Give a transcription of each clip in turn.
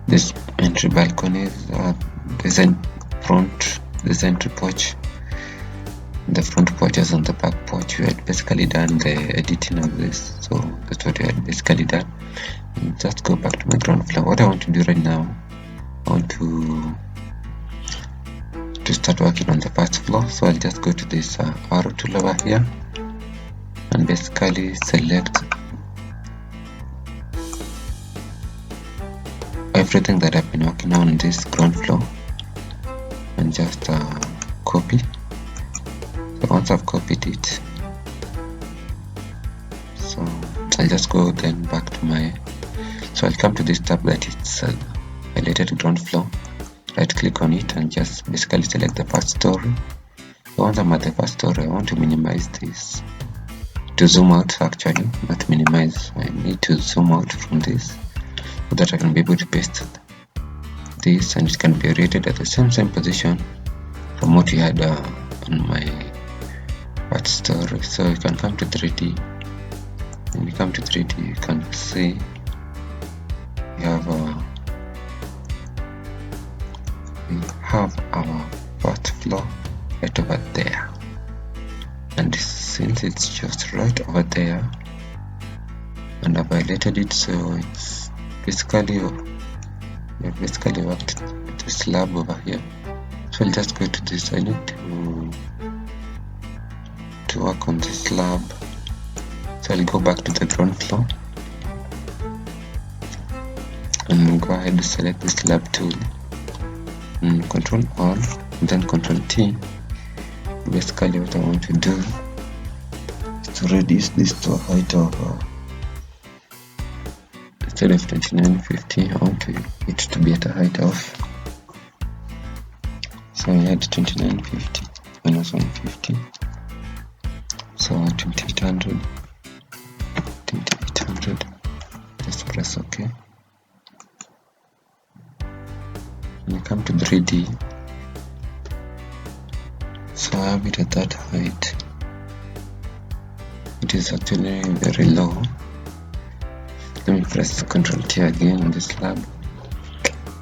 This entry balconies, there's entry porch, the front porches and the back porch. We had basically done the editing of this, so that's what we had basically done. Just go back to my ground floor. What I want to do right now, I want to start working on the first floor. So I'll just go to this arrow tool over here and basically select everything that I've been working on this ground floor and just copy. So once I've copied it, so I'll just go then back to my, so I'll come to this tab that it's highlighted ground floor, right click on it and just basically select the first story. So once I'm at the first story, I want to minimize this, to zoom out actually, not minimize. I need to zoom out from this so that I can be able to paste this and it can be rated at the same position from what you had on my first story. So you can come to 3D. When you come to 3D, you can see we have our first floor right over there, and since it's just right over there and I've highlighted it, so it's basically we have basically worked the slab over here. So I'll just go to this. I need to work on the slab, so I'll go back to the ground floor and go ahead and select the slab tool and Control Alt and then Control T. Basically what I want to do is to reduce this to a height of instead of 2950, I want it to be at a height of, so I had 2950 minus 150, so 2800, just press OK. When you come to 3D, so I have it at that height. It is actually very low. Let me press Ctrl T again on this slab.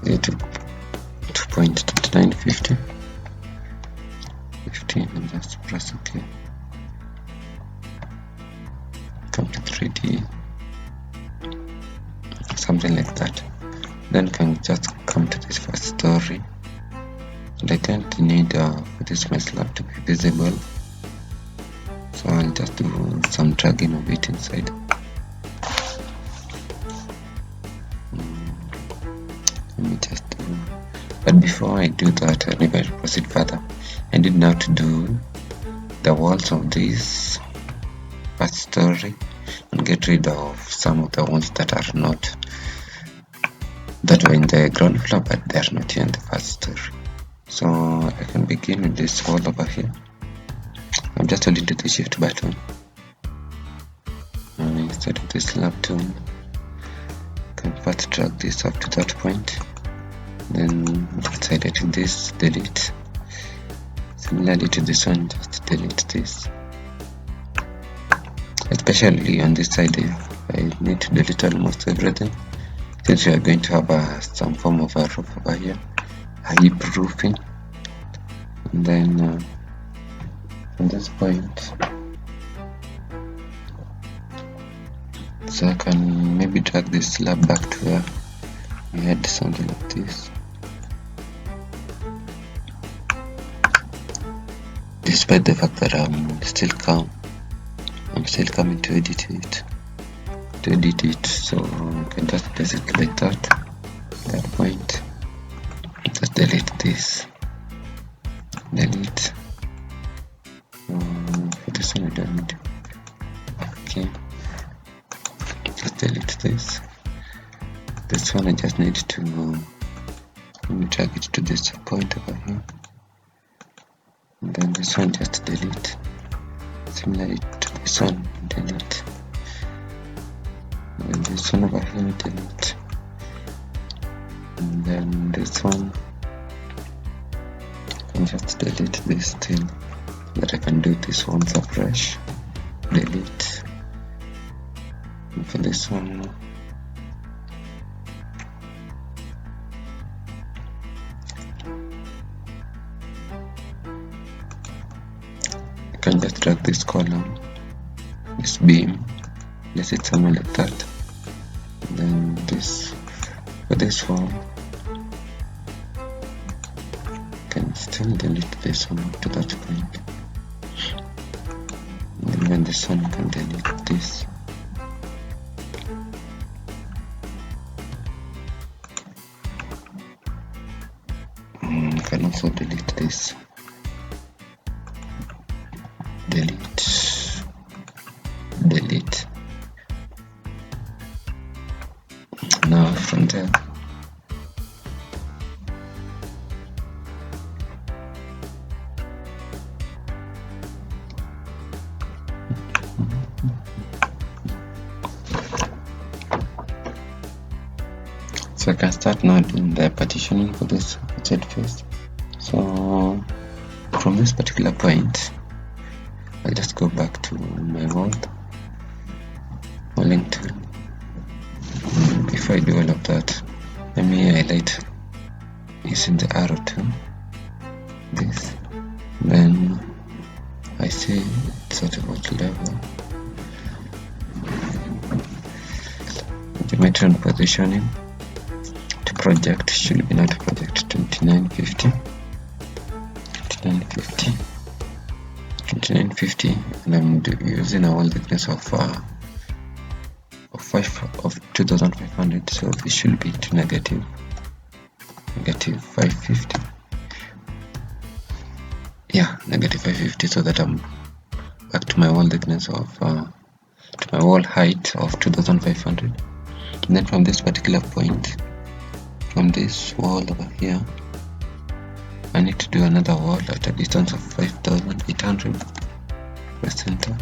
2.2950, 15, and just press OK. Come to 3D, something like that. Then can just come to this first story, and I don't need for this my slab to be visible, so I'll just do some dragging of it inside. Let me just do, but before I do that, I need to proceed further. I need now to do the walls of this first story and get rid of some of the walls that are not, that were in the ground floor but they are not here in the first story. So I can begin with this wall over here. I'm just holding to the shift button, and instead of this slab tool, I can first drag this up to that point, then just highlighting this, delete. Similarly to this one, just delete this. Especially on this side, I need to delete almost everything, since we are going to have some form of a roof over here, a hip roofing. And then from this point, so I can maybe drag this slab back to where we had something like this. Despite the fact that I'm still coming to edit it. So I can just place it like that. At that point, just delete this. Delete. For this one, we don't need. Okay. Just delete this. This one, I just need to let me drag it to this point over here. And then this one, just delete. Similarly to this one, delete. And this one over here, delete. And then this one, and just delete this thing, that I can do this once afresh. Delete. And for this one, can just drag this column, this beam, place it somewhere like that. And then this, for this one, can still delete this one up to that point. And even this one can delete this. You can also delete this. Delete. Now from there, so I can start now doing the partitioning for this outside face. So from this particular point, I'll just go back to my walling tool. Before I do all of that, let me highlight using the arrow tool this, then I see it's at what level. Geometry and positioning to project should be not project 2950, and I'm using a wall thickness of 2500, so this should be to negative 550. Yeah, negative 550, so that I'm back to my wall thickness of to my wall height of 2500. And then from this particular point, from this wall over here, I need to do another wall at a distance of 5800 per center.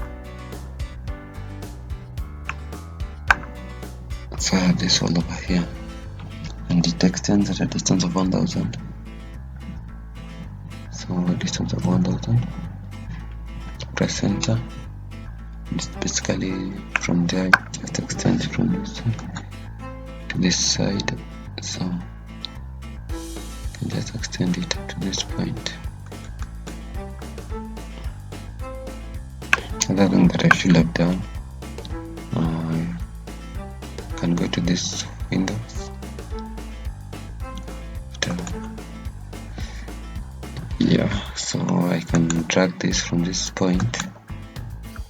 So I have this wall over here, and it extends at a distance of 1000. So a distance of 1000, press enter. It's basically from there, just extend from this side to this side. So I can just extend it to this point. Other thing that I should have done, I can go to this window. Yeah, so I can drag this from this point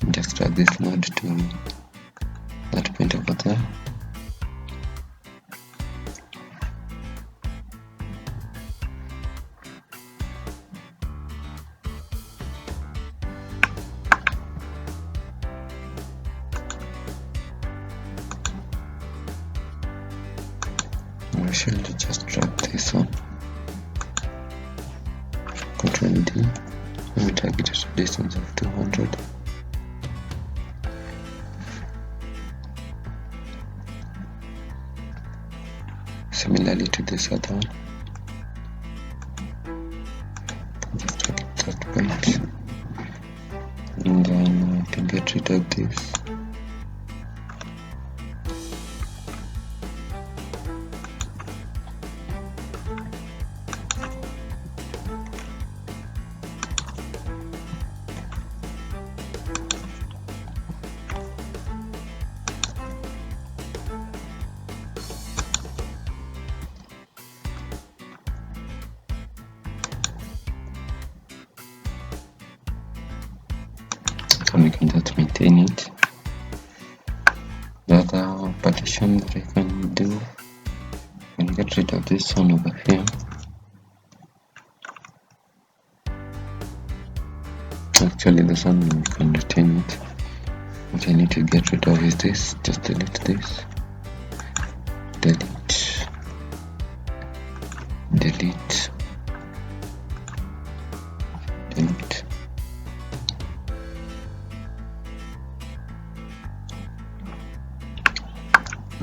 and just drag this node to that point over there. I should just drag this one. Control D. Let me drag it at a distance of 200. Similarly to this other one. Just drag it that point. And then I can get rid of this. And we can just maintain it. The other partition that I can do, I can get rid of this one over here. Actually, this one we can retain it. What I need to get rid of is this. Just delete this. Delete. Delete. Delete.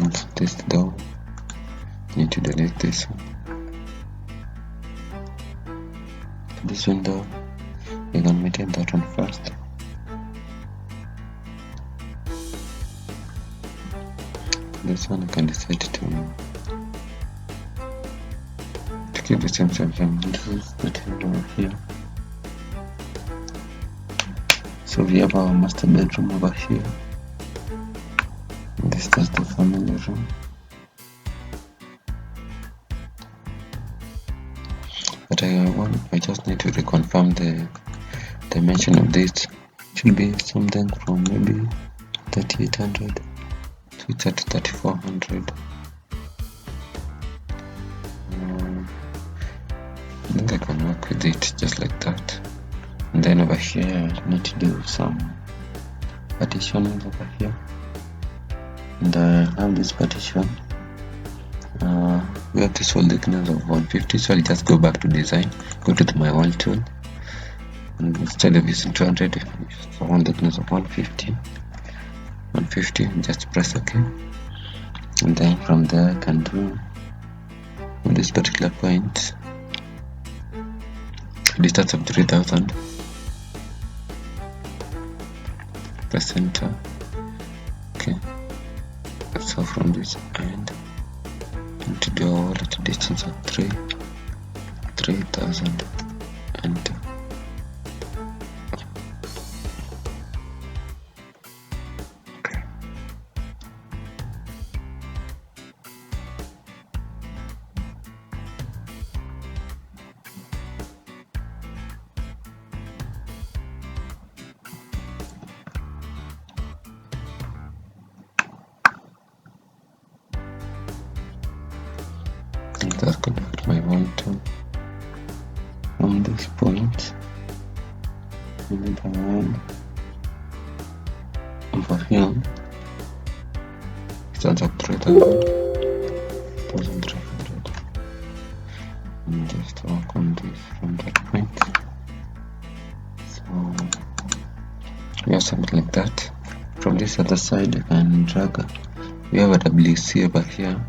And this door, need to delete this one. This window, you can maintain that one first. This one I can decide to keep the same size. This is the window over here. So we have our master bedroom over here. This is the family room. But I just need to reconfirm the dimension of this. It should be something from maybe 3800 to it's at 3400. I think I can work with it just like that. And then over here I need to do some partitioning over here. And I have this partition. We have this wall thickness of 150, so I'll just go back to design, go to my wall tool, and instead of using 200, use wall thickness of 150, and just press OK. And then from there I can do on this particular point a distance of 3000. Press enter. Okay, so from this end to do a wall at a distance of 3000. Enter. Okay. Just connect my wall tool from this point and the one over here. Stands up 3,300, and just work on this from that point. So we have something like that. From this other side I can drag. We have a WC over here.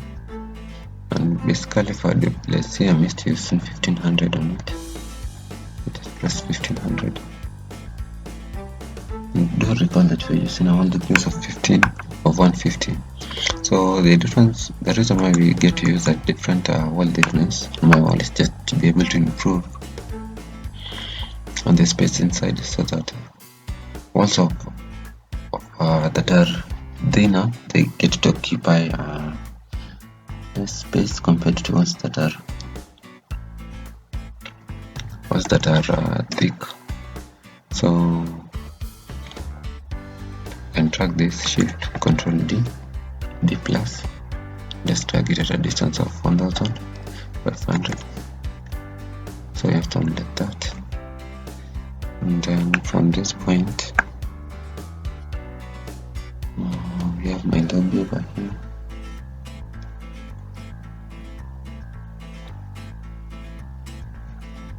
And basically for the WC I'm just using 1500 on it. Just press 1500. And do recall that we're using a wall thickness of 150. So the reason why we get to use a different wall thickness on my wall is just to be able to improve on the space inside, so that walls that are thinner, they get to occupy space compared to ones that are thick. So and drag this, shift control D plus, just drag it at a distance of 1500. So we have done like that. And then from this point we have my lobby over here.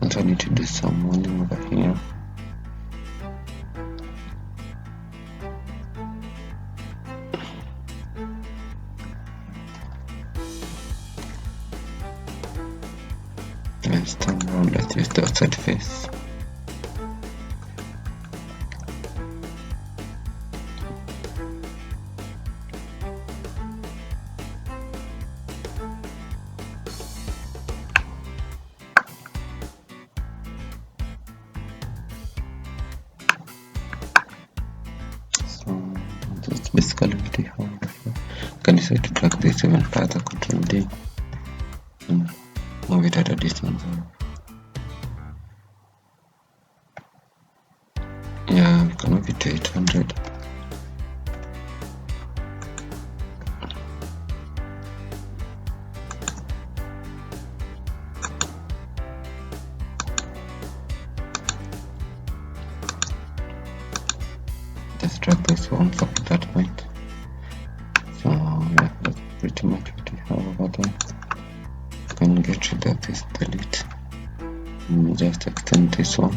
Also I need to do some walling over here. Let's turn around, let's use the outside face. That's basically what we have. You can decide to drag this even further, Control D, and move it at a distance of, yeah, we can move it to 800. Just drag this one up to that point. So yeah, that's pretty much what we have over there. You can get rid of this delete and just extend this one.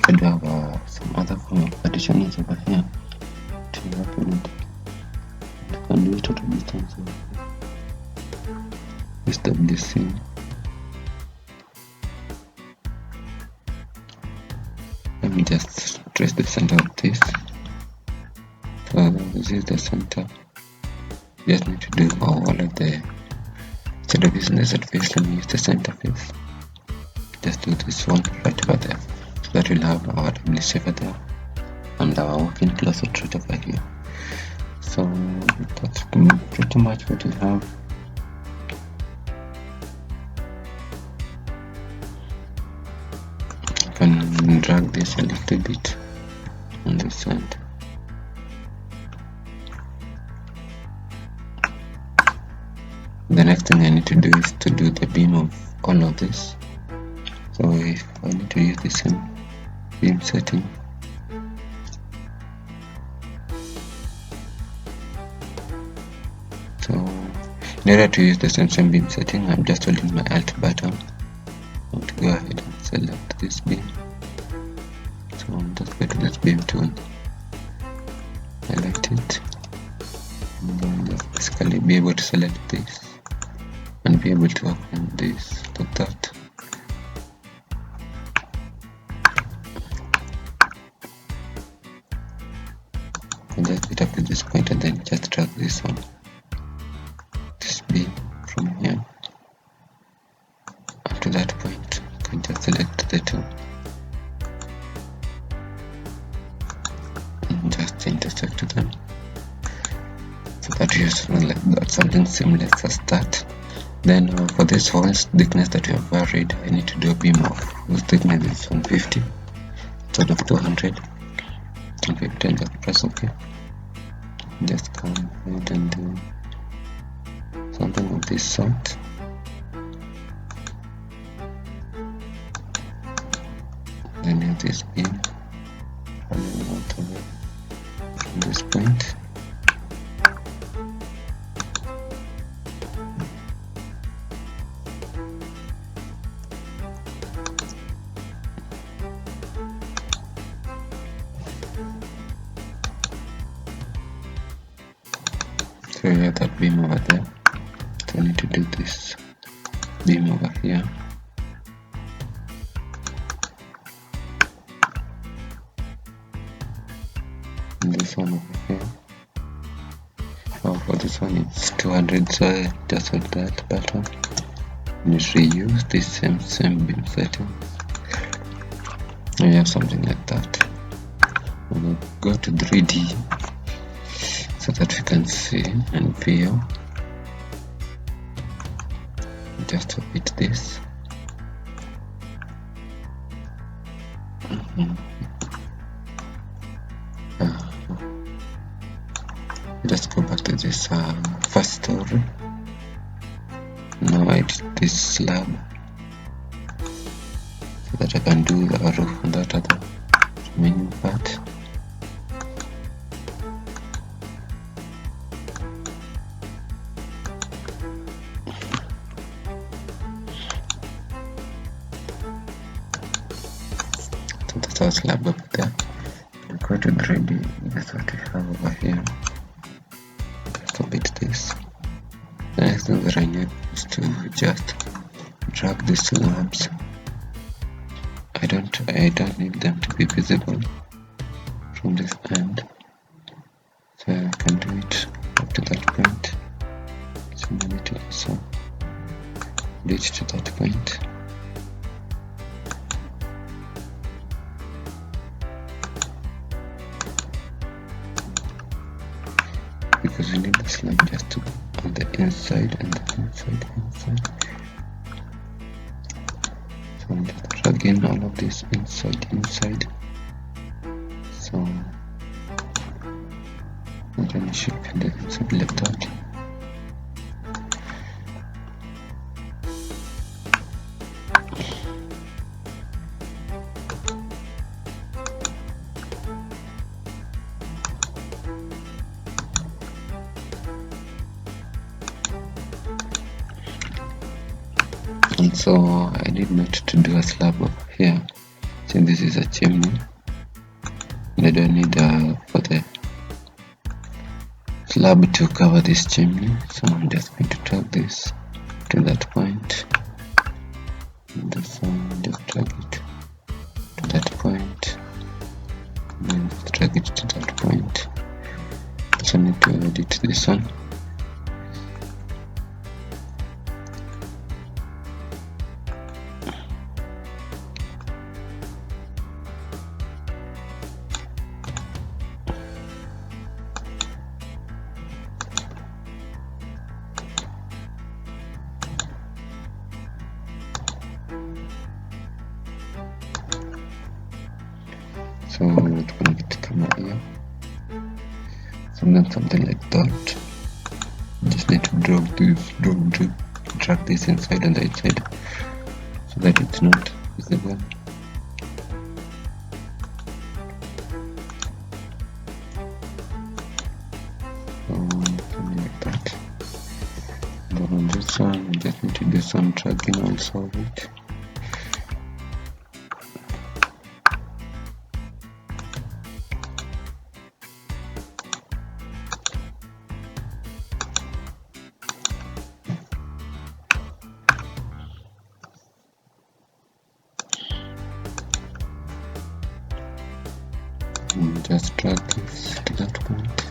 I do have some other form of partitioning over here to work with it. You can do it at a distance of this WC. Let me just trace the center of this. So So this is the center. Just need to do all of the, instead of using the Z face, let me use the center face. Just do this one right over there, so that we'll have our WC over there and our walk-in closet right over here. So that's pretty much what we have. I can drag this a little bit on this side. The next thing I need to do is to do the beam of all of this. So if I need to use the same beam setting, so in order to use the same beam setting, I'm just holding my Alt button. I'm going to go ahead and select this beam. So I'm just go to this beam tool, select it, and then just basically be able to select this and be able to open this like that. And just get up to this point and then just drag this one, this beam from here up to that point. You can just select the two and just intersect them, so that you just like that, something seamless as that. Then for this whole thickness that we have varied, I need to do a beam of whose thickness is 150 instead of 200. 150 and just press OK. Just come ahead and do something of this sort. Then have this beam running out of it from this point. So we have that beam over there, so I need to do this beam over here. And this one over here. Oh, for this one it's 200, so I just hold that button and just reuse this same beam setting. And we have something like that. And we'll go to 3D so that we can see and feel. Just to fit this. Let's go back to this first story. Now I did this slab so that I can do the roof on that other remaining part. So that's our slab up there. We'll go to 3D. That's what we have over here. Just a bit this. The next thing that I need is to just drag these slabs. I don't need them to be visible from this end, so I can do it up to that point. Similarly to this one, reach to that point. Because we need the slab just to on the inside and the inside. So I'm just dragging all of this inside. So and then it should be the inside left out. And so I need not to do a slab up here, since this is a chimney and I don't need for the slab to cover this chimney. So I'm just going to drag this to that point, and this one just drag it to that point, and then just drag it to that point. also need to edit this one. So tukuna kitu kama hiyo, something like that. Just need to drag this inside and outside so that it's not visible. Something like that. And then on this one, we just need to do some dragging also of it. Just drag this to that point.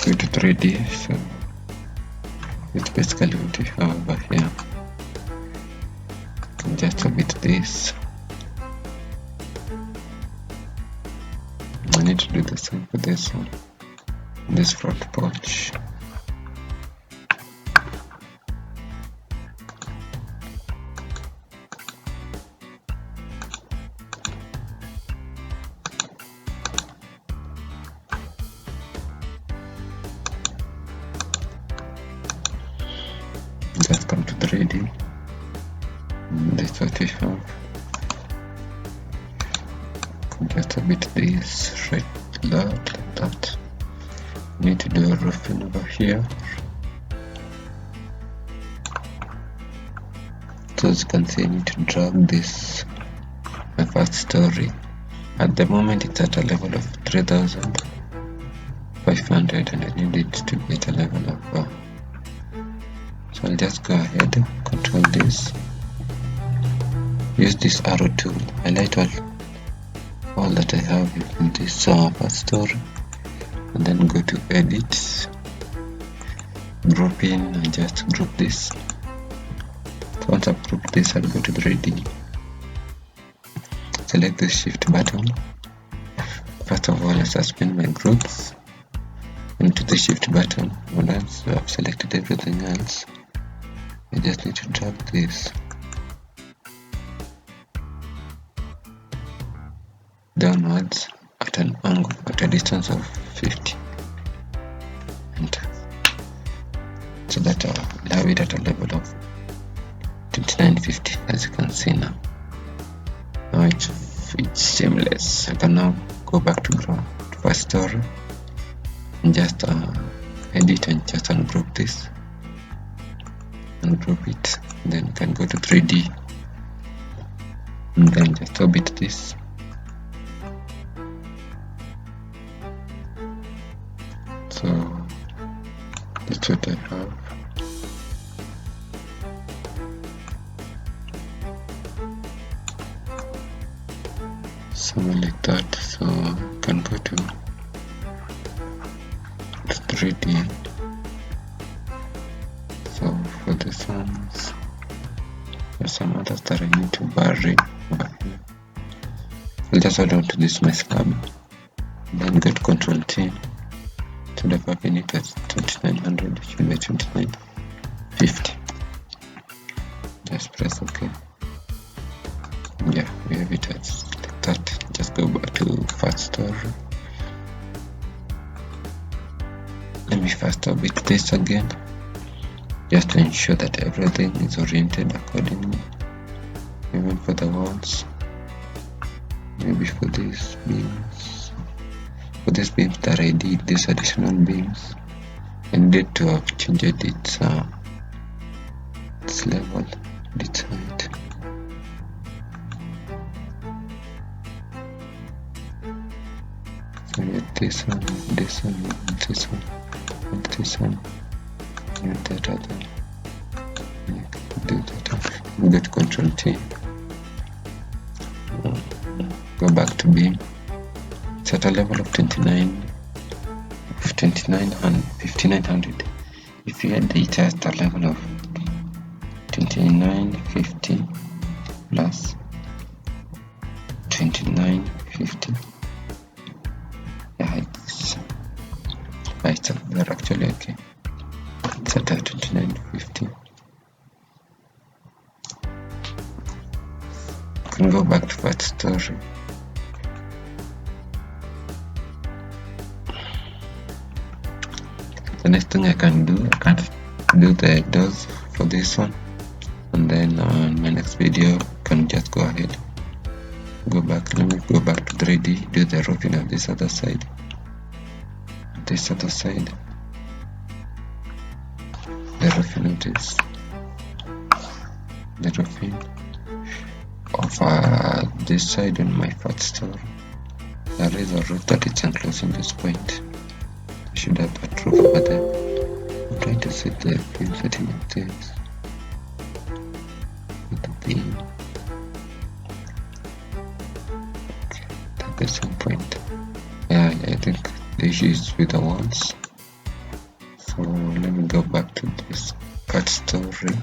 Go to 3D, so it's basically what you have over here. Just a bit this. I need to do the same for this one, this front porch. Just come to 3D. That's what we have. Just a bit this, right, like that. Need to do a roofing over here. So as you can see, I need to drag this, my first story. At the moment it's at a level of 3,500 and I need it to be at a level of so I'll just go ahead, control this, use this arrow tool, highlight all that I have in this first story, and then go to edit, group in, and just group this. So once I've grouped this, I'll go to 3D, select the shift button. First of all, I suspend my groups into the shift button. Once I've selected everything else, I just need to drag this downwards at an angle, at a distance of 50, enter, so that I'll have it at a level of 2950, as you can see now. Now it's seamless. I can now go back to first story and just edit and just ungroup this, ungroup it, then you can go to 3D and then just orbit this. So that's what I have. Something like that. So you can go to 3D. So for this ones, there's some others that I need to bury over here. I'll just hold on to this my slab, then get Control T. Instead of having it at 2900, it should be 2950. Just press OK. Yeah, we have it as like that. Just go back to first story. Let me first orbit this again, just to ensure that everything is oriented accordingly, even for the walls. maybe for these beams, that I did, these additional beams, I needed to have changed its level, its height. So get this one, this one, this one, and this one, and that other. Do that. Get Control T. Go back to beam. Set a level of 5900. If you had the test a level of 2950 plus 2950. Yeah, they're actually okay. Set at 2950. Can go back to that story. The next thing I can do the doors for this one, and then on my next video can just go ahead, go back. Let me go back to 3D, do the roofing of this other side, the roofing of this, the roofing of this side on my first story. There is a roof that is enclosing this point. I should have that roof over there. I'm trying to set the beam setting of this with the beam. Okay, that is some point. Yeah, I think the issue is with the walls. So let me go back to this cut story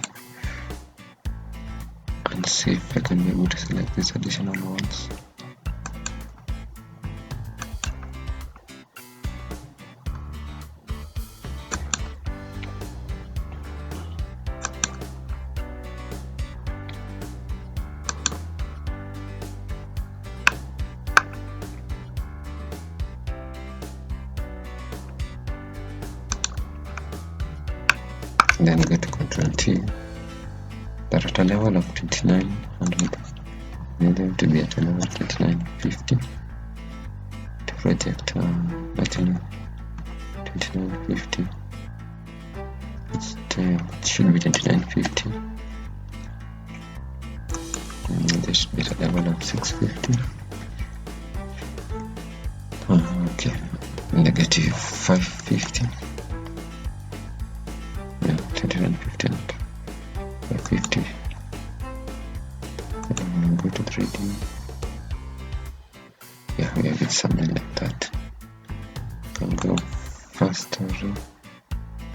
and see if I can be able to select these additional ones. Then go to Control T. They're at a level of 2900. Need them to be at a level of 2950 to project actually 2950. It should be 2950. And this should be at a level of 650. Okay, negative 550. 2950 and 550. Go to 3D. Yeah, we have it something like that. Can go faster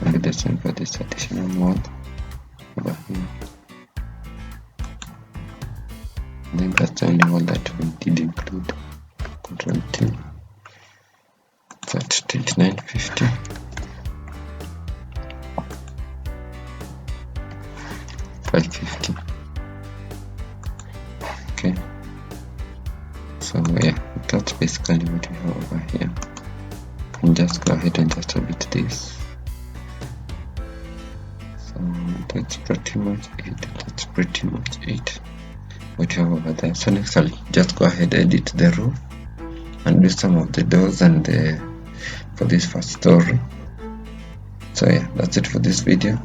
and do the same for this additional one over here. I think that's the only one that we did include. Control T. That's 2950. 550. Okay, so yeah, that's basically what we have over here. Can just go ahead and just edit this. So that's pretty much it. What you have over there. So next I'll just go ahead and edit the roof and do some of the doors and for this first story. So yeah, that's it for this video.